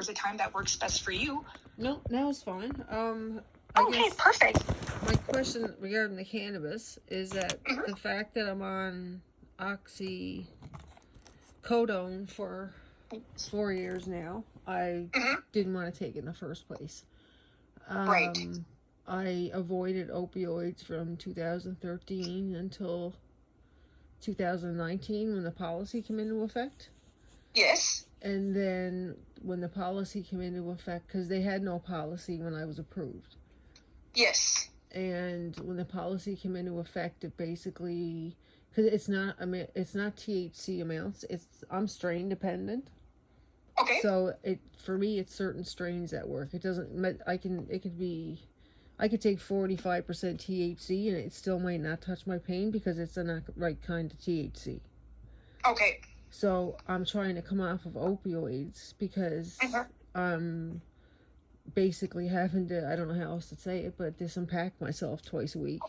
there's a time that works best for you. No, now it's fine. Okay, perfect. My question regarding the cannabis is that the fact that I'm on oxycodone for 4 years now, I didn't want to take it in the first place. Right. I avoided opioids from 2013 until 2019 when the policy came into effect. Yes. And then when the policy came into effect, because they had no policy when I was approved. Yes. And when the policy came into effect, it basically, because it's not THC amounts. I'm strain dependent. Okay. So for me, it's certain strains that work. It doesn't. I could take 45% THC and it still might not touch my pain because it's the not right kind of THC. Okay. So I'm trying to come off of opioids because I'm basically having to, I don't know how else to say it, but disimpact myself twice a week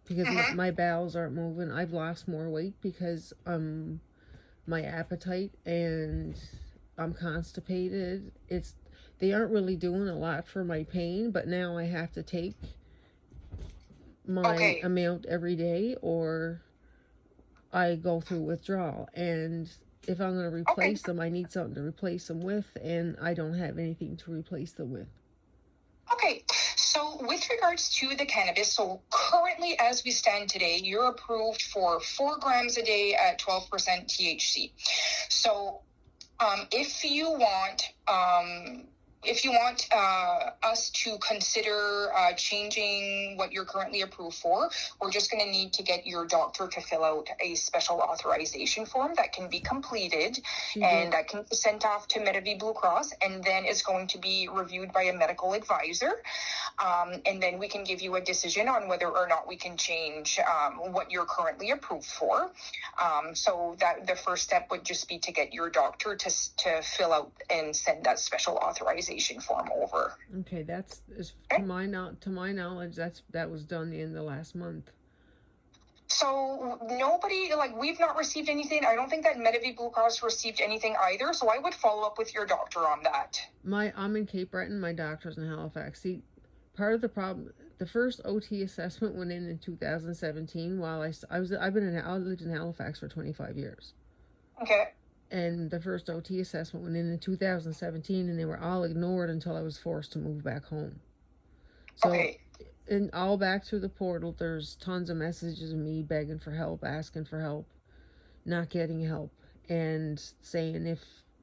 because my bowels aren't moving. I've lost more weight because my appetite and I'm constipated. They aren't really doing a lot for my pain, but now I have to take my amount every day or I go through withdrawal. And if I'm going to replace them, I need something to replace them with, and I don't have anything to replace them with. Okay, so with regards to the cannabis, so currently as we stand today, you're approved for 4 grams a day at 12% THC. So if you want us to consider changing what you're currently approved for, we're just going to need to get your doctor to fill out a special authorization form that can be completed and that can be sent off to Medavie Blue Cross, and then it's going to be reviewed by a medical advisor, and then we can give you a decision on whether or not we can change what you're currently approved for. So that the first step would just be to get your doctor to fill out and send that special authorization form over. Okay, that's to my knowledge, that was done the end of last month. So nobody, we've not received anything. I don't think that Medavie Blue Cross received anything either. So I would follow up with your doctor on that. I'm in Cape Breton. My doctor's in Halifax. See, part of the problem, the first OT assessment went in 2017. While I lived in Halifax for 25 years. Okay. And the first OT assessment went in 2017, and they were all ignored until I was forced to move back home. So, and all back through the portal, there's tons of messages of me begging for help, asking for help, not getting help, and saying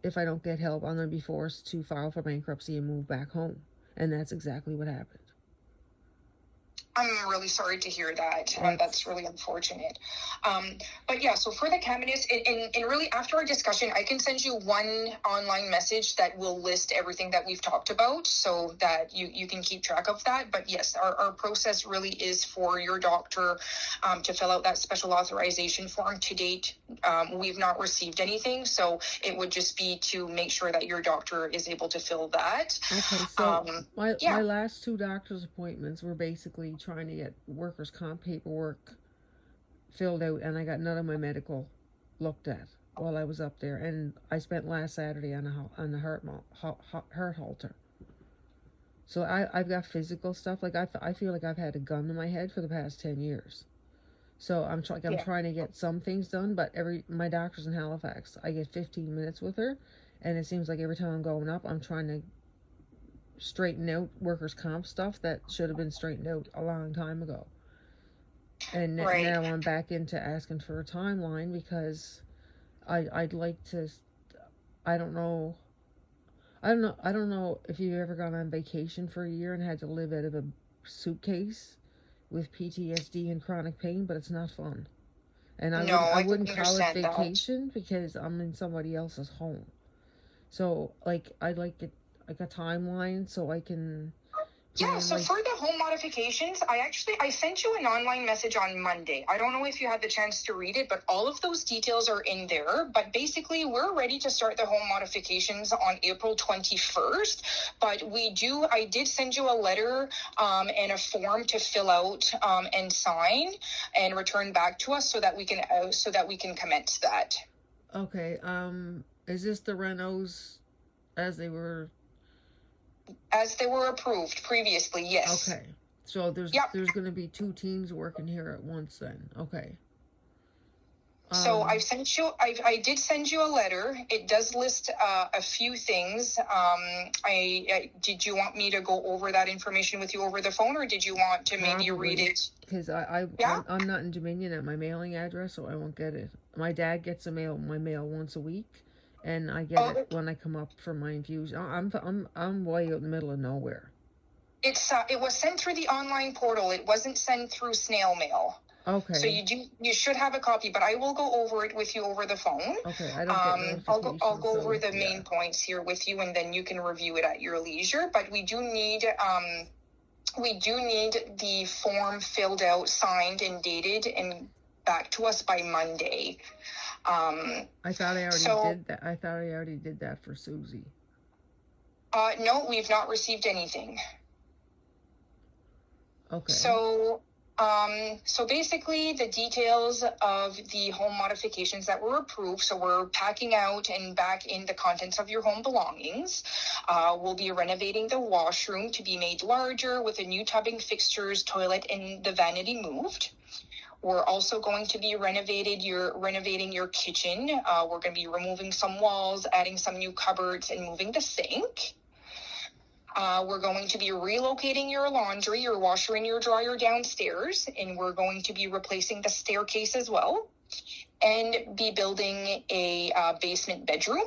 if I don't get help, I'm going to be forced to file for bankruptcy and move back home. And that's exactly what happened. I'm really sorry to hear that. That's really unfortunate. But yeah, so for the cannabis, and really after our discussion, I can send you one online message that will list everything that we've talked about so that you can keep track of that. But yes, our process really is for your doctor to fill out that special authorization form. To date, we've not received anything. So it would just be to make sure that your doctor is able to fill that. Okay, so my last 2 doctor's appointments were basically trying to get workers' comp paperwork filled out, and I got none of my medical looked at while I was up there. And I spent last Saturday on the heart halter. So I've got physical stuff. I feel like I've had a gun to my head for the past 10 years. So I'm trying to get some things done, but my doctor's in Halifax. I get 15 minutes with her, and it seems like every time I'm going up, I'm trying to straighten out workers' comp stuff that should have been straightened out a long time ago. And now I'm back into asking for a timeline because I'd like to. I don't know if you've ever gone on vacation for a year and had to live out of a suitcase with PTSD and chronic pain, but it's not fun. And I wouldn't call it vacation because I'm in somebody else's home. So I'd like it like a timeline so I can Yeah, so for the home modifications, I sent you an online message on Monday. I don't know if you had the chance to read it, but all of those details are in there. But basically, we're ready to start the home modifications on April 21st. But I did send you a letter and a form to fill out and sign and return back to us so that we can commence that. Okay. Is this the renos as they were approved previously, yes. Okay. So there's going to be 2 teams working here at once then. Okay. So I did send you a letter. It does list a few things. Did you want me to go over that information with you over the phone, or did you want to maybe read it? Because I'm not in Dominion at my mailing address, so I won't get it. My dad gets my mail once a week, and I get it when I come up for my infusion. I'm way out in the middle of nowhere. It was sent through the online portal. It wasn't sent through snail mail. Okay. So you should have a copy, but I will go over it with you over the phone. Okay. I don't get I'll go over the main points here with you, and then you can review it at your leisure. But we do need the form filled out, signed, and dated, and back to us by Monday. I thought I already did that. I thought I already did that for Susie. No, we've not received anything. Okay. So basically the details of the home modifications that were approved. So we're packing out and back in the contents of your home belongings. We'll be renovating the washroom to be made larger with a new tubbing fixtures, toilet, and the vanity moved. We're also going to be renovating your kitchen. We're going to be removing some walls, adding some new cupboards, and moving the sink. We're going to be relocating your laundry, your washer, and your dryer downstairs, and we're going to be replacing the staircase as well, and be building a basement bedroom.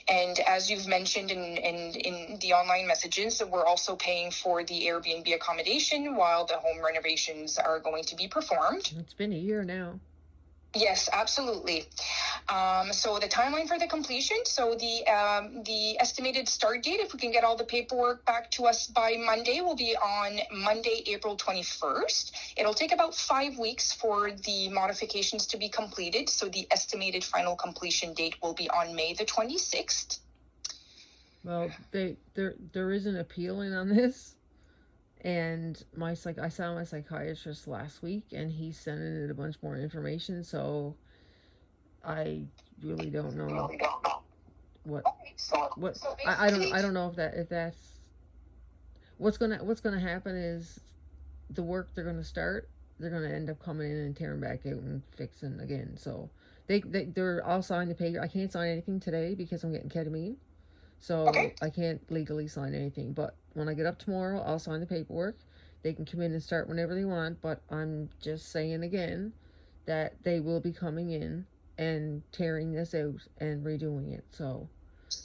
And as you've mentioned in the online messages, we're also paying for the Airbnb accommodation while the home renovations are going to be performed. It's been a year now. Yes, absolutely. So the timeline for the completion, so the estimated start date, if we can get all the paperwork back to us by Monday, will be on Monday, April 21st. It'll take about 5 weeks for the modifications to be completed. So the estimated final completion date will be on May the 26th. Well, there is an appeal in on this. And I saw my psychiatrist last week, and he's sending it a bunch more information. So I really don't know what. I don't know if that's what's gonna happen is the work they're gonna start. They're gonna end up coming in and tearing back out and fixing again. So they're all signed the paper. I can't sign anything today because I'm getting ketamine. So I can't legally sign anything, but when I get up tomorrow, I'll sign the paperwork. They can come in and start whenever they want, but I'm just saying again that they will be coming in and tearing this out and redoing it. So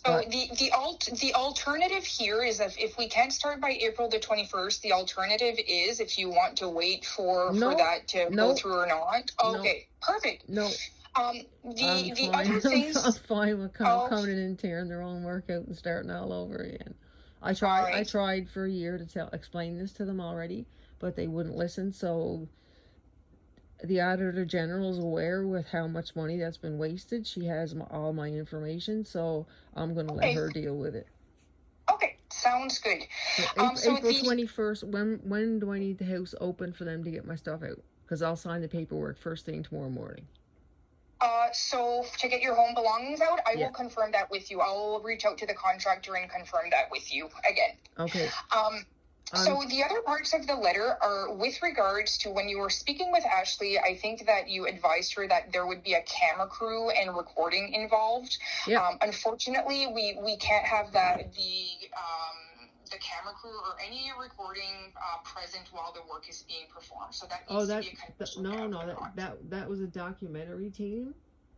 the alternative here is if we can't start by April the 21st, the alternative is if you want to wait for that to go through or not. Okay, perfect. No. The other things I'm fine with coming in and tearing their own work out and starting all over again. I tried for a year to explain this to them already, but they wouldn't listen. So the Auditor General is aware with how much money that's been wasted. She has all my information, so I'm going to let her deal with it. Okay, sounds good. So April 21st, when do I need the house open for them to get my stuff out? Because I'll sign the paperwork first thing tomorrow morning. So to get your home belongings out, I will confirm that with you. I'll reach out to the contractor and confirm that with you again. Okay. So the other parts of the letter are with regards to when you were speaking with Ashley, I think that you advised her that there would be a camera crew and recording involved. Yep. Unfortunately, we can't have the camera crew or any recording present while the work is being performed. So that needs to be a condition. That was a documentary team,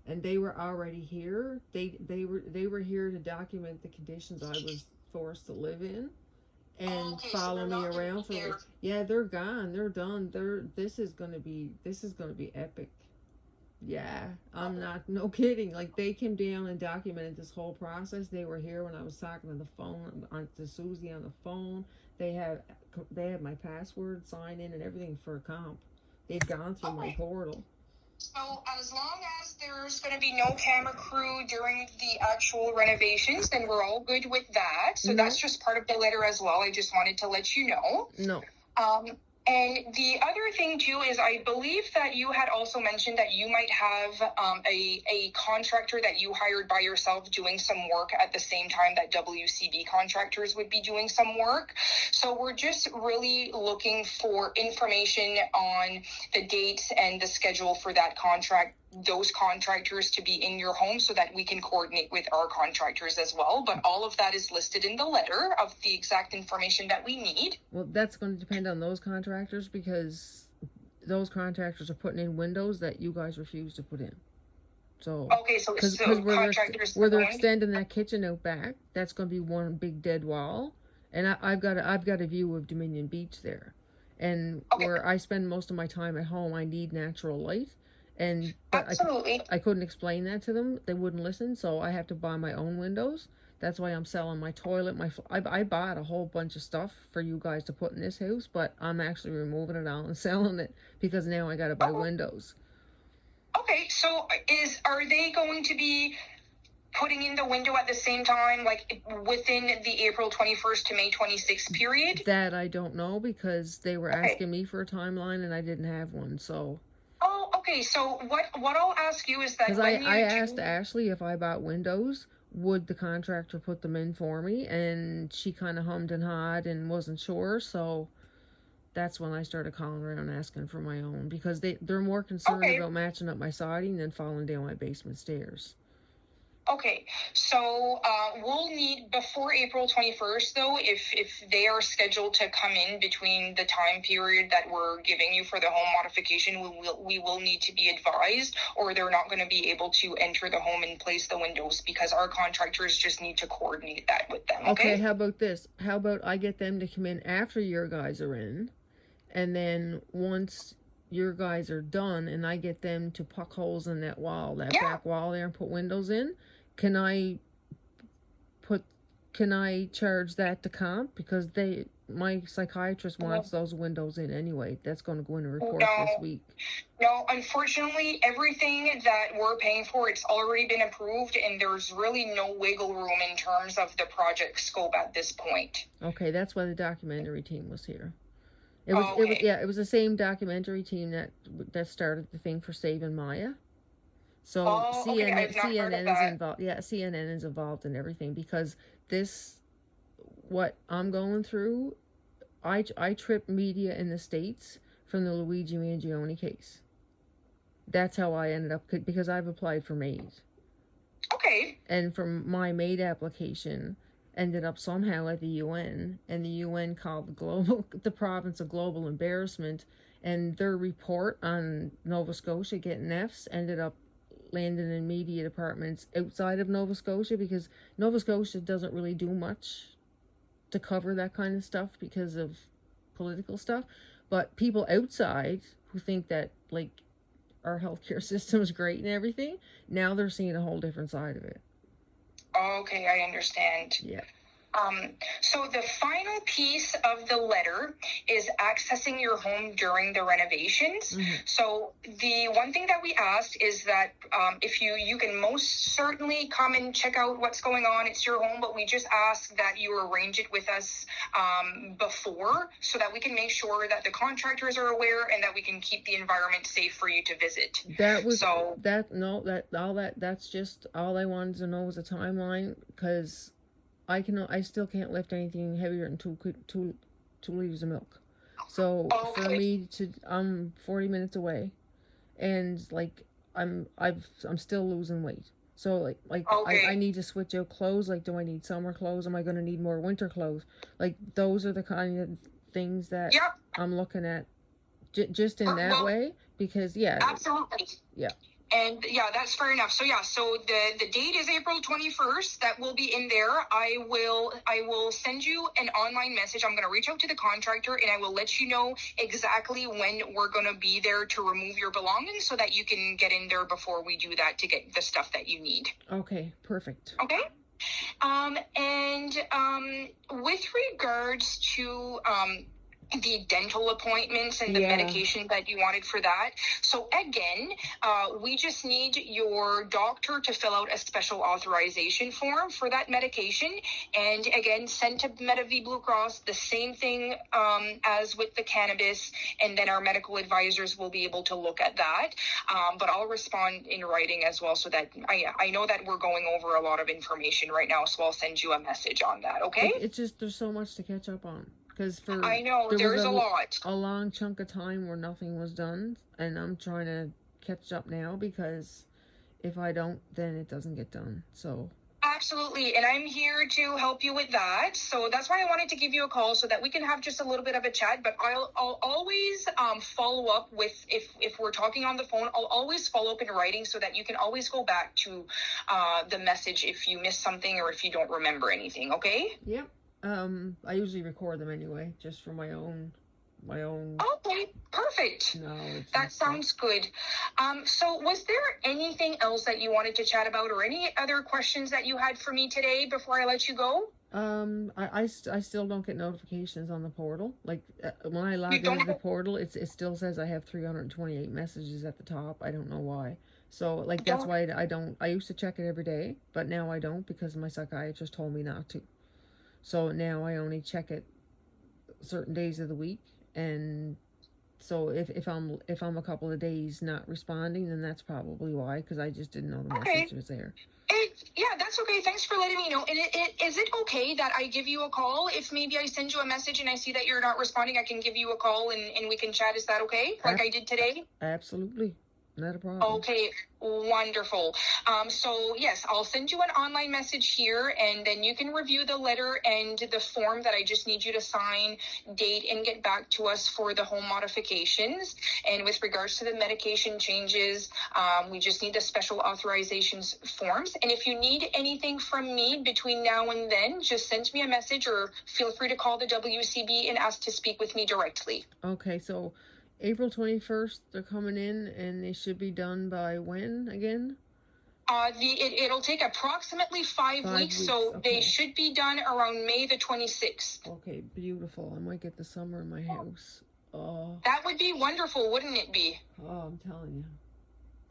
and they were already here. They were here to document the conditions I was forced to live in, and follow me around for it. Yeah, they're gone. They're done. This is gonna be epic. Yeah, I'm not, no kidding. Like, they came down and documented this whole process. They were here when I was talking to the phone, to Susie on the phone. They had my password, sign in, and everything for a comp. They'd gone through my portal. So as long as there's going to be no camera crew during the actual renovations, then we're all good with that. So that's just part of the letter as well. I just wanted to let you know. No. And the other thing too is I believe that you had also mentioned that you might have a contractor that you hired by yourself doing some work at the same time that WCB contractors would be doing some work. So we're just really looking for information on the dates and the schedule for that contract, those contractors to be in your home so that we can coordinate with our contractors as well. But all of that is listed in the letter of the exact information that we need. Well, that's going to depend on those contractors, because those contractors are putting in windows that you guys refuse to put in. So okay, so contractors where they're extending that kitchen out back, that's going to be one big dead wall. And I've got a view of Dominion Beach there, and where I spend most of my time at home, I need natural light. And absolutely, I couldn't explain that to them. They wouldn't listen, so I have to buy my own windows. That's why I'm selling my toilet. I bought a whole bunch of stuff for you guys to put in this house, but I'm actually removing it all and selling it because now I got to buy windows. Okay, so are they going to be putting in the window at the same time, like within the April 21st to May 26th period? That I don't know, because they were asking me for a timeline and I didn't have one, so... Oh, okay. So what I'll ask you is that because I asked Ashley if I bought windows, would the contractor put them in for me, and she kind of hummed and hawed and wasn't sure. So that's when I started calling around asking for my own, because they're more concerned about matching up my siding than falling down my basement stairs. Okay, so we'll need, before April 21st, though, if they are scheduled to come in between the time period that we're giving you for the home modification, we will need to be advised, or they're not going to be able to enter the home and place the windows, because our contractors just need to coordinate that with them. Okay, how about this? How about I get them to come in after your guys are in, and then once your guys are done and I get them to puck holes in that wall, back wall there, and put windows in, can I charge that to comp? Because my psychiatrist wants those windows in anyway. That's going to go in a report this week. No, unfortunately, everything that we're paying for, it's already been approved, and there's really no wiggle room in terms of the project scope at this point. Okay, that's why the documentary team was here. It was the same documentary team that started the thing for Saving Maya. So CNN is involved. Yeah, CNN is involved in everything, because what I'm going through, I tripped media in the States from the Luigi Mangione case. That's how I ended up, because I've applied for MAID. Okay. And from my MAID application, ended up somehow at the UN, and the UN called the province a global embarrassment, and their report on Nova Scotia getting Fs ended up landing in media departments outside of Nova Scotia, because Nova Scotia doesn't really do much to cover that kind of stuff because of political stuff. But people outside who think that, like, our healthcare system is great and everything, now they're seeing a whole different side of it. Okay, I understand. Yeah. So the final piece of the letter is accessing your home during the renovations. Mm-hmm. So the one thing that we asked is that if you can most certainly come and check out what's going on. It's your home, but we just ask that you arrange it with us before, so that we can make sure that the contractors are aware and that we can keep the environment safe for you to visit. That's just all I wanted to know was a timeline, because I still can't lift anything heavier than two liters of milk. So for me I'm 40 minutes away, and like I'm still losing weight. So I need to switch out clothes. Like, do I need summer clothes? Am I going to need more winter clothes? Like, those are the kind of things that I'm looking at just in that way, because absolutely. Yeah. And that's fair enough. So so the date is April 21st. That will be in there. I will send you an online message. I'm going to reach out to the contractor, and I will let you know exactly when we're going to be there to remove your belongings, so that you can get in there before we do that to get the stuff that you need. Okay, perfect. Okay. And with regards to the dental appointments and the medication that you wanted for that. So again, we just need your doctor to fill out a special authorization form for that medication. And again, send to MetaV Blue Cross, the same thing as with the cannabis. And then our medical advisors will be able to look at that. But I'll respond in writing as well, so that I know that we're going over a lot of information right now. So I'll send you a message on that. Okay. It's just, there's so much to catch up on. Because I know there's a lot. A long chunk of time where nothing was done, and I'm trying to catch up now, because if I don't, then it doesn't get done. So absolutely, and I'm here to help you with that. So that's why I wanted to give you a call, so that we can have just a little bit of a chat. But I'll always follow up with, if we're talking on the phone, I'll always follow up in writing, so that you can always go back to the message if you miss something or if you don't remember anything. Okay? Yep. I usually record them anyway, just for my own. Okay, perfect. That sounds good. So was there anything else that you wanted to chat about, or any other questions that you had for me today before I let you go? I still don't get notifications on the portal. Like when I log into the portal, it still says I have 328 messages at the top. I don't know why. So like that's why I used to check it every day, but now I don't, because my psychiatrist told me not to. So now I only check it certain days of the week, and so if I'm a couple of days not responding, then that's probably why, because I just didn't know the message was there. Yeah, that's okay. Thanks for letting me know. And is it okay that I give you a call? If maybe I send you a message and I see that you're not responding, I can give you a call and we can chat. Is that okay? Like I did today? Absolutely. Not a problem. Okay, wonderful. So yes, I'll send you an online message here, and then you can review the letter and the form that I just need you to sign, date, and get back to us for the home modifications. And with regards to the medication changes, we just need the special authorizations forms. And if you need anything from me between now and then, just send me a message, or feel free to call the WCB and ask to speak with me directly. Okay, so April 21st, they're coming in, and they should be done by when again? It'll take approximately 5 weeks, so okay. They should be done around May the 26th. Okay, beautiful. I might get the summer in my house. That would be wonderful, wouldn't it be? Oh, I'm telling you.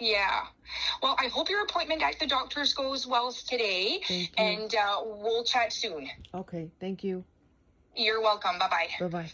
Yeah. Well, I hope your appointment at the doctor's goes well today. Thank you. And we'll chat soon. Okay, thank you. You're welcome. Bye-bye. Bye-bye.